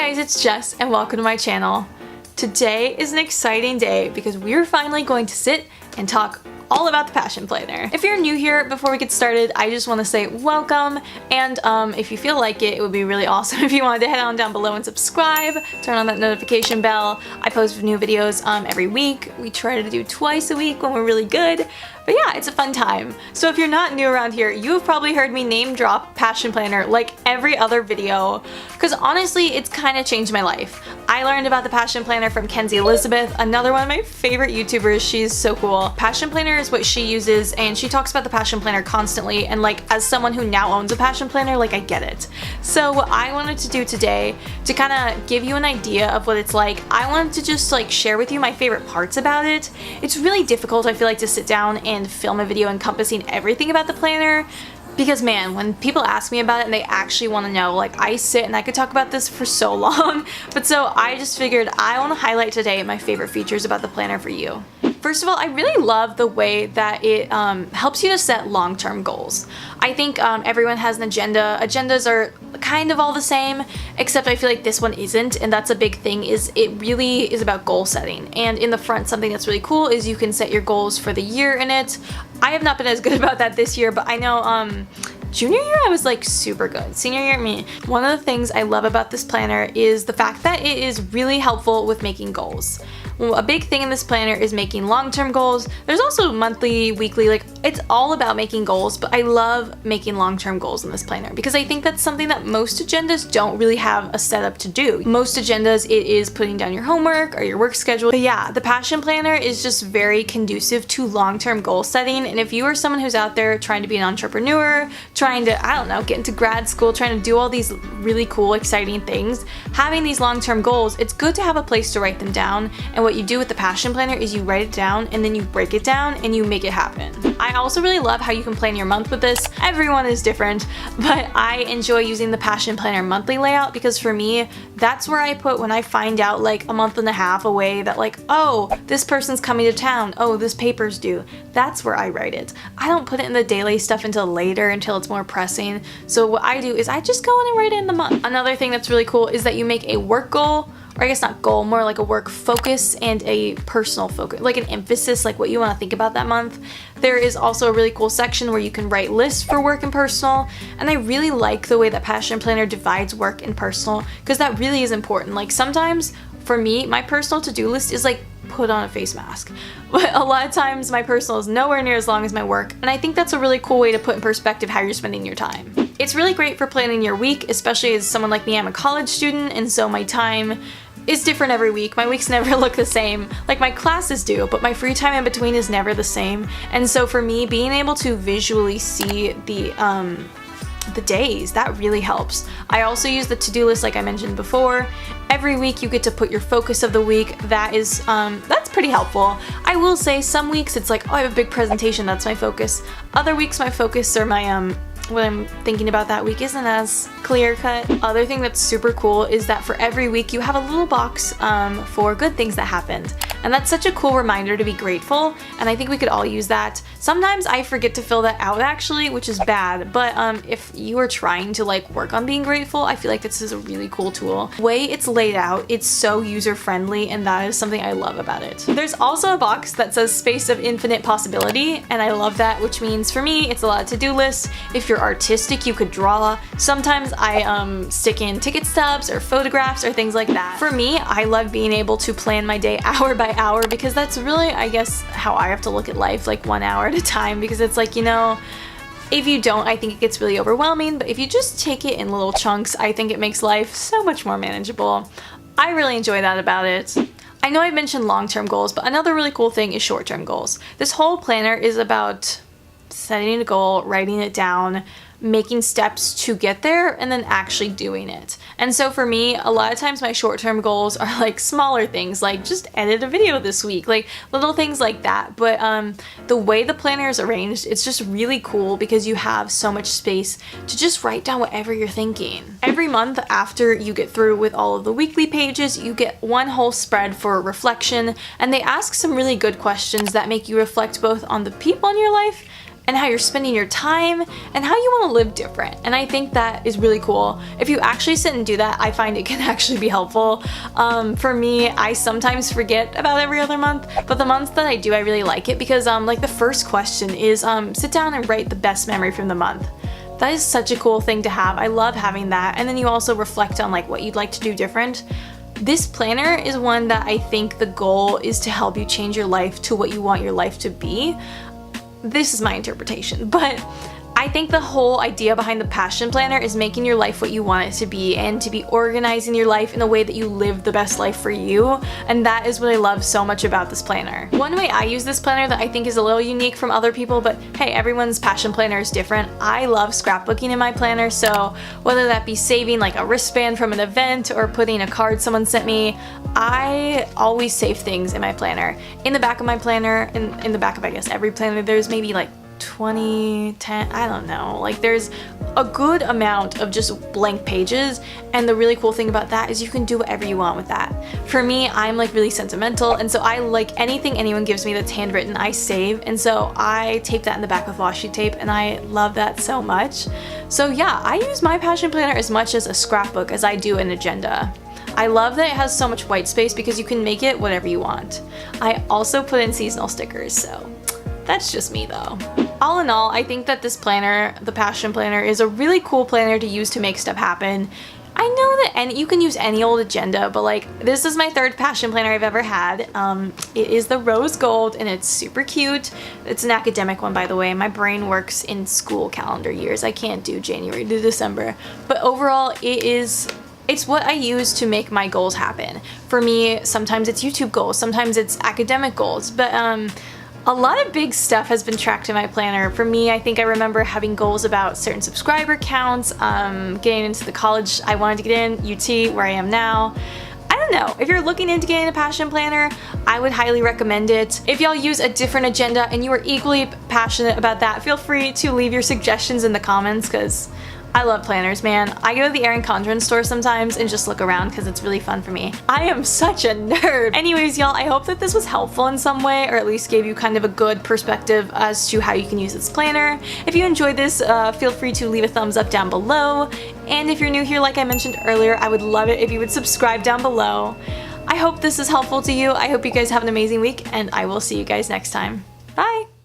guys, it's Jess and welcome to my channel. Today is an exciting day because we're finally going to sit and talk all about the Passion Planner. If you're new here, before we get started, I just want to say welcome, and if you feel like it would be really awesome if you wanted to head on down below and subscribe, turn on that notification bell. I post new videos every week. We try to do twice a week when we're really good. But yeah, it's a fun time. So if you're not new around here, you have probably heard me name drop Passion Planner like every other video, because honestly, it's kind of changed my life. I learned about the Passion Planner from Kenzie Elizabeth, another one of my favorite YouTubers. She's so cool. Passion Planner is what she uses, and she talks about the Passion Planner constantly, and like as someone who now owns a Passion Planner, like I get it. So what I wanted to do today to kind of give you an idea of what it's like, I wanted to just like share with you my favorite parts about it. It's really difficult, I feel like, to sit down and film a video encompassing everything about the planner, because man, when people ask me about it and they actually want to know, like I sit and I could talk about this for so long. But so I just figured I want to highlight today my favorite features about the planner for you. First of all, I really love the way that it helps you to set long-term goals. I think everyone has an agenda. Agendas are kind of all the same, except I feel like this one isn't, and that's a big thing, is it really is about goal setting. And in the front, something that's really cool is you can set your goals for the year in it. I have not been as good about that this year, but I know junior year I was like super good. Senior year, me. One of the things I love about this planner is the fact that it is really helpful with making goals. A big thing in this planner is making long-term goals. There's also monthly, weekly, like it's all about making goals, but I love making long-term goals in this planner because I think that's something that most agendas don't really have a setup to do. Most agendas, it is putting down your homework or your work schedule. But yeah, the Passion Planner is just very conducive to long-term goal setting. And if you are someone who's out there trying to be an entrepreneur, trying to, I don't know, get into grad school, trying to do all these really cool, exciting things, having these long-term goals, it's good to have a place to write them down. And what you do with the Passion Planner is you write it down and then you break it down and you make it happen. I also really love how you can plan your month with this. Everyone is different, but I enjoy using the Passion Planner monthly layout because for me, that's where I put when I find out like a month and a half away that like, oh, this person's coming to town. Oh, this paper's due. That's where I write it. I don't put it in the daily stuff until later, until it's more pressing. So what I do is I just go in and write it in the month. Another thing that's really cool is that you make a work goal, or I guess not goal, more like a work focus and a personal focus, like an emphasis, like what you want to think about that month. There is also a really cool section where you can write lists for work and personal, and I really like the way that Passion Planner divides work and personal because that really is important. Like sometimes for me, my personal to-do list is like put on a face mask, but a lot of times my personal is nowhere near as long as my work, and I think that's a really cool way to put in perspective how you're spending your time. It's really great for planning your week, especially as someone like me. I'm a college student, and so my time is different every week. My weeks never look the same. Like my classes do, but my free time in between is never the same. And so for me, being able to visually see the days, that really helps. I also use the to-do list like I mentioned before. Every week you get to put your focus of the week. That is that's pretty helpful. I will say some weeks it's like, oh, I have a big presentation, that's my focus. Other weeks my focus or my what I'm thinking about that week isn't as clear cut. Other thing that's super cool is that for every week you have a little box for good things that happened. And that's such a cool reminder to be grateful, and I think we could all use that. Sometimes I forget to fill that out actually, which is bad, but if you are trying to like work on being grateful, I feel like this is a really cool tool. The way it's laid out, it's so user-friendly, and that is something I love about it. There's also a box that says Space of Infinite Possibility, and I love that, which means for me, it's a lot of to-do lists. If you're artistic, you could draw. Sometimes I stick in ticket stubs or photographs or things like that. For me, I love being able to plan my day hour by hour because that's really, I guess, how I have to look at life, like 1 hour at a time, because it's like, you know, if you don't, I think it gets really overwhelming, but if you just take it in little chunks, I think it makes life so much more manageable. I really enjoy that about it. I know I mentioned long-term goals, but another really cool thing is short-term goals. This whole planner is about setting a goal, writing it down, making steps to get there, and then actually doing it. And so for me, a lot of times my short-term goals are like smaller things, like just edit a video this week, like little things like that. But the way the planner is arranged, it's just really cool because you have so much space to just write down whatever you're thinking. Every month after you get through with all of the weekly pages, you get one whole spread for reflection, and they ask some really good questions that make you reflect both on the people in your life and how you're spending your time and how you want to live different. And I think that is really cool. If you actually sit and do that, I find it can actually be helpful. For me, I sometimes forget about every other month, but the months that I do, I really like it because like the first question is sit down and write the best memory from the month. That is such a cool thing to have. I love having that. And then you also reflect on like what you'd like to do different. This planner is one that I think the goal is to help you change your life to what you want your life to be. This is my interpretation, but I think the whole idea behind the Passion Planner is making your life what you want it to be and to be organizing your life in a way that you live the best life for you, and that is what I love so much about this planner. One way I use this planner that I think is a little unique from other people, but hey, everyone's Passion Planner is different. I love scrapbooking in my planner, so whether that be saving like a wristband from an event or putting a card someone sent me, I always save things in my planner. In the back of my planner, in the back of I guess every planner, there's maybe like 20, 10, I don't know, like there's a good amount of just blank pages, and the really cool thing about that is you can do whatever you want with that. For me, I'm like really sentimental, and so I like anything anyone gives me that's handwritten, I save, and so I tape that in the back with washi tape, and I love that so much. So yeah, I use my Passion Planner as much as a scrapbook as I do an agenda. I love that it has so much white space because you can make it whatever you want. I also put in seasonal stickers, so that's just me though. All in all, I think that this planner, the Passion Planner, is a really cool planner to use to make stuff happen. I know that you can use any old agenda, but like this is my third Passion Planner I've ever had. It is the rose gold and it's super cute. It's an academic one, by the way. My brain works in school calendar years. I can't do January to December. But overall, it's what I use to make my goals happen. For me, sometimes it's YouTube goals, sometimes it's academic goals, but a lot of big stuff has been tracked in my planner. For me, I think I remember having goals about certain subscriber counts, getting into the college I wanted to get in, UT, where I am now. I don't know, if you're looking into getting a Passion Planner, I would highly recommend it. If y'all use a different agenda and you are equally passionate about that, feel free to leave your suggestions in the comments because I love planners, man. I go to the Erin Condren store sometimes and just look around because it's really fun for me. I am such a nerd. Anyways, y'all, I hope that this was helpful in some way, or at least gave you kind of a good perspective as to how you can use this planner. If you enjoyed this, feel free to leave a thumbs up down below. And if you're new here, like I mentioned earlier, I would love it if you would subscribe down below. I hope this is helpful to you. I hope you guys have an amazing week, and I will see you guys next time. Bye!